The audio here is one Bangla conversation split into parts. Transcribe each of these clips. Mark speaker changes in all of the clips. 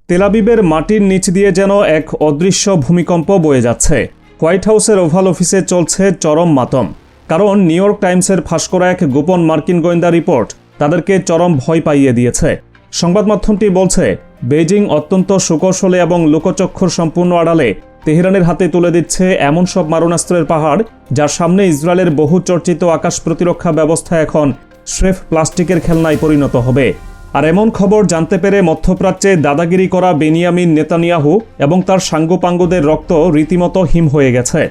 Speaker 1: তেল আবিবের মাটির নিচ দিয়ে যেন এক অদৃশ্য ভূমিকম্প বয়ে যাচ্ছে। হোয়াইট হাউসের ওভাল অফিসে চলছে চরম মাতম। কারণ নিউ ইয়র্ক টাইমসের ফাঁস করা এক গোপন মার্কিন গোয়েন্দা রিপোর্ট তাদেরকে চরম ভয় পাইয়ে দিয়েছে। সংবাদ মাধ্যমটি বলছে, বেইজিং অত্যন্ত সুকৌশলে এবং লোকচক্ষুর সম্পূর্ণ আড়ালে তেহরানের হাতে তুলে দিচ্ছে এমন সব মারণাস্ত্রের পাহাড়, যার সামনে ইসরায়েলের বহু চর্চিত আকাশ প্রতিরক্ষা ব্যবস্থা এখন স্রেফ প্লাস্টিকের খেলনায় পরিণত হবে। আর এমন খবর জানতে পেরে মধ্যপ্রাচ্যে দাদাগিরি করা বেনিয়ামিন নেতানিয়াহু এবং তার সাঙ্গপাঙ্গদের রক্ত রীতিমতো হিম হয়ে গেছে।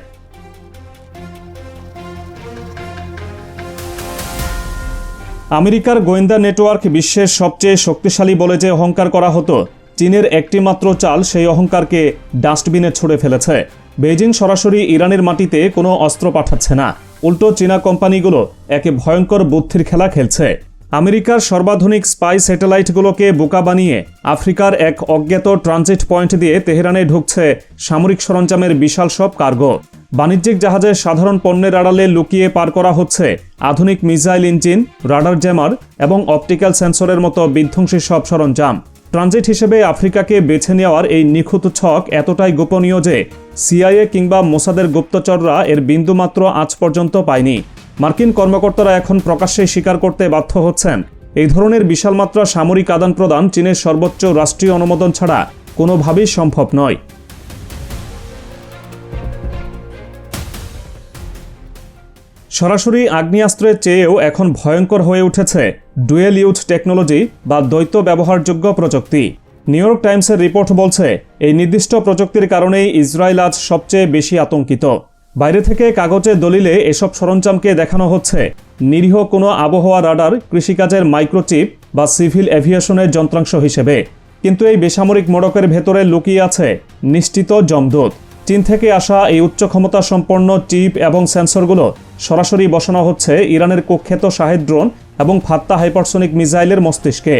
Speaker 1: আমেরিকার গোয়েন্দা নেটওয়ার্ক বিশ্বের সবচেয়ে শক্তিশালী বলে যে অহংকার করা হতো, চীনের একটি মাত্র চাল সেই অহংকারকে ডাস্টবিনে ছুড়ে ফেলেছে। বেইজিং সরাসরি ইরানের মাটিতে কোনো অস্ত্র পাঠাচ্ছে না, উল্টো চীনা কোম্পানিগুলো একে ভয়ঙ্কর বুদ্ধির খেলা খেলছে। আমেরিকার সর্বাধুনিক স্পাই স্যাটেলাইটগুলোকে বোকা বানিয়ে আফ্রিকার এক অজ্ঞাত ট্রানজিট পয়েন্ট দিয়ে তেহরানে ঢুকছে সামরিক সরঞ্জামের বিশাল সব কার্গো। বাণিজ্যিক জাহাজে সাধারণ পণ্যের আড়ালে লুকিয়ে পার করা হচ্ছে আধুনিক মিসাইল ইঞ্জিন, রাডার জ্যামার এবং অপটিক্যাল সেন্সরের মতো বিধ্বংসী সব সরঞ্জাম। ট্রানজিট হিসেবে আফ্রিকাকে বেছে নেওয়ার এই নিখুঁত ছক এতটাই গোপনীয় যে সিআইএ কিংবা মোসাদের গুপ্তচররা এর বিন্দুমাত্র আজ পর্যন্ত পায়নি। মার্কিন কর্মকর্তারা এখন প্রকাশ্যে স্বীকার করতে বাধ্য হচ্ছেন, এই ধরনের বিশাল মাত্রা সামরিক আদান প্রদান চীনের সর্বোচ্চ রাষ্ট্রীয় অনুমোদন ছাড়া কোনোভাবেই সম্ভব নয়। সরাসরি আগ্নেয়াস্ত্রের চেয়েও এখন ভয়ঙ্কর হয়ে উঠেছে ডুয়েল ইউথ টেকনোলজি বা দ্বৈত ব্যবহারযোগ্য প্রযুক্তি। নিউ ইয়র্ক টাইমসের রিপোর্ট বলছে, এই নির্দিষ্ট প্রযুক্তির কারণেই ইসরায়েল আজ সবচেয়ে বেশি আতঙ্কিত। বাইরে থেকে কাগজে দলিলে এসব সরঞ্জামকে দেখানো হচ্ছে নিরীহ কোনো আবহাওয়া রাডার, কৃষিকাজের মাইক্রোচিপ বা সিভিল এভিয়েশনের যন্ত্রাংশ হিসেবে। কিন্তু এই বেসামরিক মোড়কের ভেতরে লুকিয়ে আছে নিশ্চিত যমদূত। চীন থেকে আসা এই উচ্চ ক্ষমতা সম্পন্ন চিপ এবং সেন্সরগুলো সরাসরি বসানো হচ্ছে ইরানের কুখ্যাত শাহেদ ড্রোন এবং ফাত্তা হাইপারসোনিক মিসাইলের মস্তিষ্কে।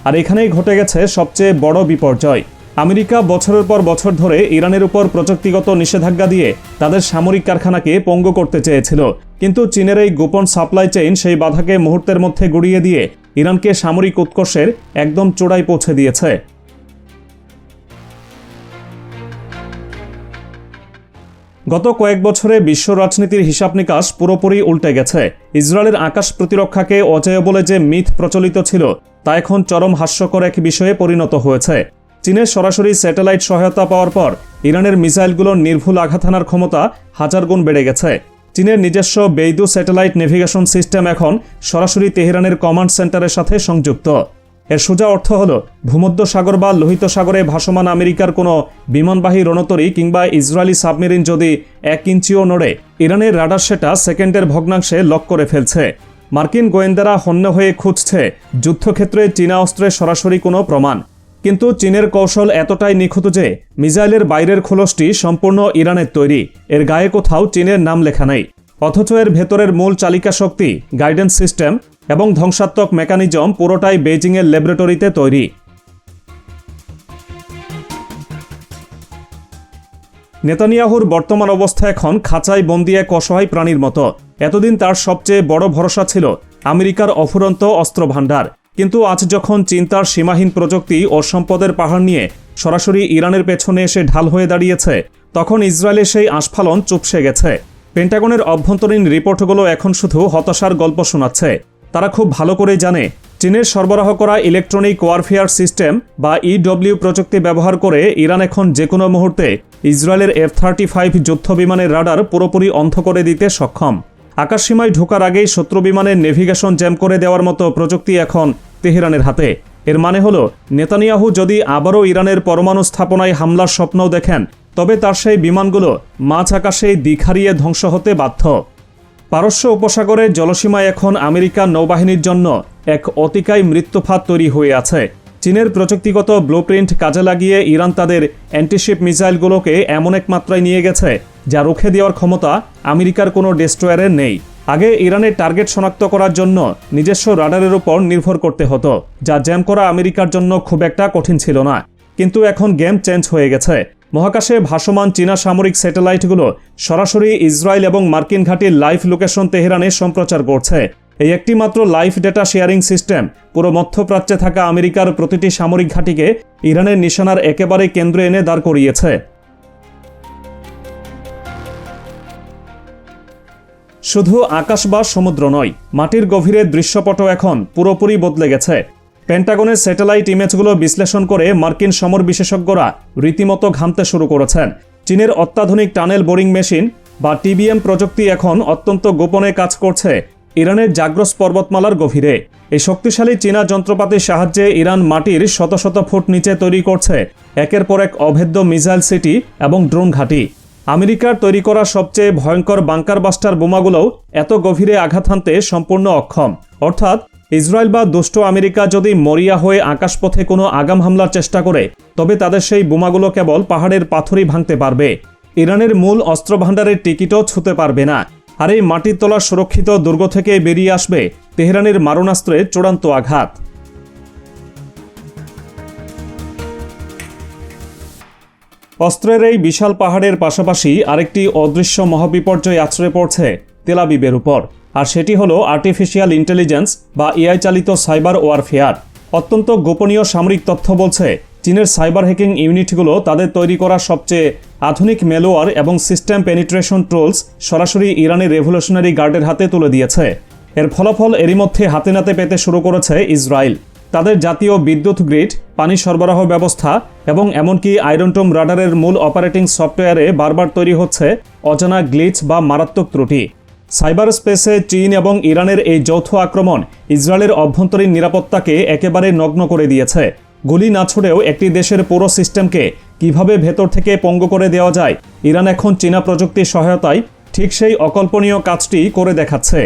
Speaker 1: আর এখানেই ঘটে গেছে সবচেয়ে বড় বিপর্যয়। আমেরিকা বছরের পর বছর ধরে ইরানের উপর প্রযুক্তিগত নিষেধাজ্ঞা দিয়ে তাদের সামরিক কারখানাকে পঙ্গু করতে চেয়েছিল, কিন্তু চীনের এই গোপন সাপ্লাই চেইন সেই বাধাকে মুহূর্তের মধ্যে গুড়িয়ে দিয়ে ইরানকে সামরিক উৎকর্ষের একদম চূড়ায় পৌঁছে দিয়েছে। গত কয়েক বছরে বিশ্ব রাজনীতির হিসাব নিকাশ পুরোপুরি উল্টে গেছে। ইসরায়েলের আকাশ প্রতিরক্ষাকে অজেয় বলে যে মিথ প্রচলিত ছিল, তা এখন চরম হাস্যকর এক বিষয়ে পরিণত হয়েছে। চীনের সরাসরি স্যাটেলাইট সহায়তা পাওয়ার পর ইরানের মিসাইলগুলোর নির্ভুল আঘাত হানার ক্ষমতা হাজার গুণ বেড়ে গেছে। চীনের নিজস্ব বেইদু স্যাটেলাইট নেভিগেশন সিস্টেম এখন সরাসরি তেহরানের কমান্ড সেন্টারের সাথে সংযুক্ত। এর সোজা অর্থ হল, ভূমধ্য সাগর বা লোহিত সাগরে ভাসমান আমেরিকার কোনো বিমানবাহী রণতরী কিংবা ইসরায়েলি সাবমেরিন যদি 1 ইঞ্চিও নড়ে, ইরানের রাডার সেটা সেকেন্ডের ভগ্নাংশে লক করে ফেলছে। মার্কিন গোয়েন্দারা হন্য হয়ে খুঁজছে যুদ্ধক্ষেত্রে চীনা অস্ত্রের সরাসরি কোনো প্রমাণ, কিন্তু চীনের কৌশল এতটাই নিখুঁত যে মিসাইলের বাইরের খোলসটি সম্পূর্ণ ইরানের তৈরি, এর গায়ে কোথাও চীনের নাম লেখা নেই। অথচ এর ভেতরের মূল চালিকা শক্তি, গাইডেন্স সিস্টেম এবং ধ্বংসাত্মক মেকানিজম পুরোটাই বেইজিংয়ের ল্যাবরেটরিতে তৈরি। নেতানিয়াহুর বর্তমান অবস্থা এখন খাঁচায় বন্দি এক অসহায় প্রাণীর মতো। এতদিন তার সবচেয়ে বড় ভরসা ছিল আমেরিকার অফুরন্ত অস্ত্র ভাণ্ডার, কিন্তু আজ যখন চীন তার সীমাহীন প্রযুক্তি ও সম্পদের পাহাড় নিয়ে সরাসরি ইরানের পেছনে এসে ঢাল হয়ে দাঁড়িয়েছে, তখন ইসরায়েলের সেই আস্ফালন চুপসে গেছে। পেন্টাগনের অভ্যন্তরীণ রিপোর্টগুলো এখন শুধু হতাশার গল্প শোনাচ্ছে। তারা খুব ভালো করে জানে, চীনের সরবরাহ করা ইলেকট্রনিক ওয়ারফেয়ার সিস্টেম বা ইডব্লিউ প্রযুক্তি ব্যবহার করে ইরান এখন যে কোনো মুহূর্তে ইসরায়েলের F-35 যুদ্ধ বিমানের রাডার পুরোপুরি অন্ধ করে দিতে সক্ষম। আকাশসীমায় ঢোকার আগেই শত্রু বিমানের নেভিগেশন জ্যাম করে দেওয়ার মতো প্রযুক্তি এখন তেহরানের হাতে। এর মানে হলো, নেতানিয়াহু যদি আবারও ইরানের পরমাণু স্থাপনায় হামলার স্বপ্নও দেখেন, তবে তার সেই বিমানগুলো মাঝ আকাশেই দিক হারিয়ে ধ্বংস হতে বাধ্য। পারস্য উপসাগরের জলসীমায় এখন আমেরিকার নৌবাহিনীর জন্য এক অতিকায় মৃত্যুফাত তৈরি হয়ে আছে। চীনের প্রযুক্তিগত ব্লুপ্রিন্ট কাজে লাগিয়ে ইরান তাদের অ্যান্টিশিপ মিসাইলগুলোকে এমন এক মাত্রায় নিয়ে গেছে যা রুখে দেওয়ার ক্ষমতা আমেরিকার কোনো ডেস্ট্রয়ারের নেই। আগে ইরানের টার্গেট শনাক্ত করার জন্য নিজস্ব রাডারের উপর নির্ভর করতে হতো, যা জ্যাম করা আমেরিকার জন্য খুব একটা কঠিন ছিল না। কিন্তু এখন গেম চেঞ্জ হয়ে গেছে। মহাকাশে ভাসমান চীনা সামরিক স্যাটেলাইটগুলো সরাসরি ইসরায়েল এবং মার্কিন ঘাঁটির লাইভ লোকেশন তেহরানে সম্প্রচার করছে। এই একটি মাত্র লাইভ ডেটা শেয়ারিং সিস্টেম পুরো মধ্যপ্রাচ্যে থাকা আমেরিকার প্রতিটি সামরিক ঘাঁটিকে ইরানের নিশানার একেবারে কেন্দ্রে এনে দাঁড় করিয়েছে। শুধু আকাশ বা সমুদ্র নয়, মাটির গভীরের দৃশ্যপটও এখন পুরোপুরি বদলে গেছে। পেন্টাগনের স্যাটেলাইট ইমেজগুলো বিশ্লেষণ করে মার্কিন সমর বিশেষজ্ঞরা রীতিমতো ঘামতে শুরু করেছেন। চীনের অত্যাধুনিক টানেল বোরিং মেশিন বা টিবিএম প্রযুক্তি এখন অত্যন্ত গোপনে কাজ করছে ইরানের জাগ্রস পর্বতমালার গভীরে। এই শক্তিশালী চীনা যন্ত্রপাতির সাহায্যে ইরান মাটির শত শত ফুট নিচে তৈরি করছে একের পর এক অভেদ্য মিসাইল সিটি এবং ড্রোন ঘাঁটি। আমেরিকার তৈরি করা সবচেয়ে ভয়ঙ্কর বাংকার বাস্টার বোমাগুলোও এত গভীরে আঘাত হানতে সম্পূর্ণ অক্ষম। অর্থাৎ ইসরায়েল বা দুষ্ট আমেরিকা যদি মরিয়া হয়ে আকাশপথে কোনো আগাম হামলার চেষ্টা করে, তবে তাদের সেই বোমাগুলো কেবল পাহাড়ের পাথরই ভাঙতে পারবে, ইরানের মূল অস্ত্রভাণ্ডারের টিকিটও ছুঁতে পারবে না। আর এই মাটির তলা সুরক্ষিত দুর্গ থেকে বেরিয়ে আসবে তেহরানের মারণাস্ত্রের চূড়ান্ত আঘাত। অস্ত্রের এই বিশাল পাহাড়ের পাশাপাশি আরেকটি অদৃশ্য মহাবিপর্যয় আছড়ে পড়ছে তেল আবিবের উপর, আর সেটি হলো আর্টিফিশিয়াল ইন্টেলিজেন্স বা এআই চালিত সাইবার ওয়ারফেয়ার। অত্যন্ত গোপনীয় সামরিক তথ্য বলছে চীনের সাইবার হ্যাকিং ইউনিটগুলো তাদের তৈরি করা সবচেয়ে আধুনিক মেলোয়ার এবং সিস্টেম পেনিট্রেশন টুলস সরাসরি ইরানের রেভলিউশনারি গার্ডের হাতে তুলে দিয়েছে। এর ফলাফল এরই মধ্যে হাতে নাতে পেতে শুরু করেছে ইসরায়েল। তাদের জাতীয় বিদ্যুৎ গ্রিড, পানি সরবরাহ ব্যবস্থা এবং এমনকি আয়রনটোম রাডারের মূল অপারেটিং সফটওয়্যারে বারবার তৈরি হচ্ছে অজানা গ্লিচ বা মারাত্মক ত্রুটি। সাইবার স্পেসে চীন এবং ইরানের এই যৌথ আক্রমণ ইসরায়েলের অভ্যন্তরীণ নিরাপত্তাকে একেবারে নগ্ন করে দিয়েছে। গুলি না ছুড়েও একটি দেশের পুরো সিস্টেমকে কিভাবে ভেতর থেকে পঙ্গু করে দেওয়া যায়, ইরান এখন চীনা প্রযুক্তির সহায়তায় ঠিক সেই অকল্পনীয় কাজটি করে দেখাচ্ছে।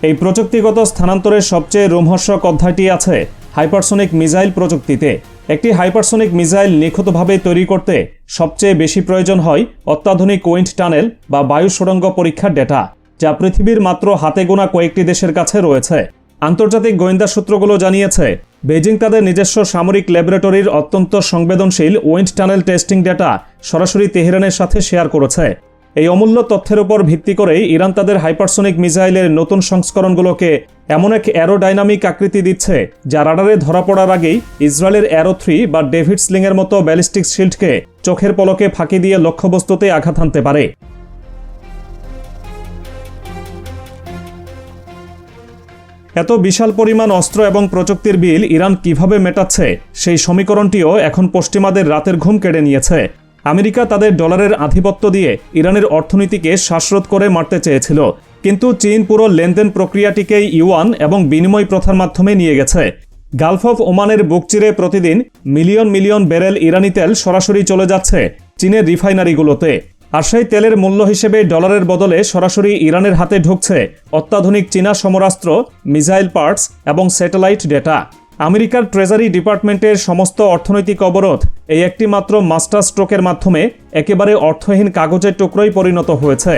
Speaker 1: এই প্রযুক্তিগত স্থানান্তরের সবচেয়ে রোমহর্ষক অধ্যায়টি আছে হাইপারসোনিক মিসাইল প্রযুক্তিতে। একটি হাইপারসোনিক মিসাইল নিখুঁতভাবে তৈরি করতে সবচেয়ে বেশি প্রয়োজন হয় অত্যাধুনিক উইন্ড টানেল বা বায়ু সুড়ঙ্গ পরীক্ষার ডেটা, যা পৃথিবীর মাত্র হাতে গোনা কয়েকটি দেশের কাছে রয়েছে। আন্তর্জাতিক গোয়েন্দা সূত্রগুলো জানিয়েছে বেজিং তাদের নিজস্ব সামরিক ল্যাবরেটরির অত্যন্ত সংবেদনশীল উইন্ড টানেল টেস্টিং ডেটা সরাসরি তেহরানের সাথে শেয়ার করেছে। এই অমূল্য তথ্যের উপর ভিত্তি করেই ইরান তাদের হাইপারসোনিক মিসাইলের নতুন সংস্করণগুলোকে এমন এক অ্যারোডাইনামিক আকৃতি দিচ্ছে যা রাডারে ধরা পড়ার আগেই ইসরায়েলের অ্যারো 3 বা ডেভিড স্লিংয়ের মতো ব্যালিস্টিক শিল্ডকে চোখের পলকে ফাঁকি দিয়ে লক্ষ্যবস্তুতে আঘাত হানতে পারে। এত বিশাল পরিমাণ অস্ত্র এবং প্রযুক্তির বিল ইরান কিভাবে মেটাচ্ছে, সেই সমীকরণটিও এখন পশ্চিমাদের রাতের ঘুম কেড়ে নিয়েছে। আমেরিকা তাদের ডলারের আধিপত্য দিয়ে ইরানের অর্থনীতিকে শ্বাসরোধ করে মারতে চেয়েছিল, কিন্তু চীন পুরো লেনদেন প্রক্রিয়াটিকেই ইউয়ান এবং বিনিময় প্রথার মাধ্যমে নিয়ে গেছে। গালফ অফ ওমানের বুক চিরে প্রতিদিন মিলিয়ন মিলিয়ন ব্যারেল ইরানি তেল সরাসরি চলে যাচ্ছে চীনের রিফাইনারিগুলোতে, আর সেই তেলের মূল্য হিসেবে ডলারের বদলে সরাসরি ইরানের হাতে ঢুকছে অত্যাধুনিক চীনা সমরাস্ত্র, মিসাইল পার্টস এবং স্যাটেলাইট ডেটা। আমেরিকার ট্রেজারি ডিপার্টমেন্টের সমস্ত অর্থনৈতিক অবরোধ এই একটি মাত্র মাস্টার স্ট্রোকের মাধ্যমে একেবারে অর্থহীন কাগজের টুকরোই পরিণত হয়েছে।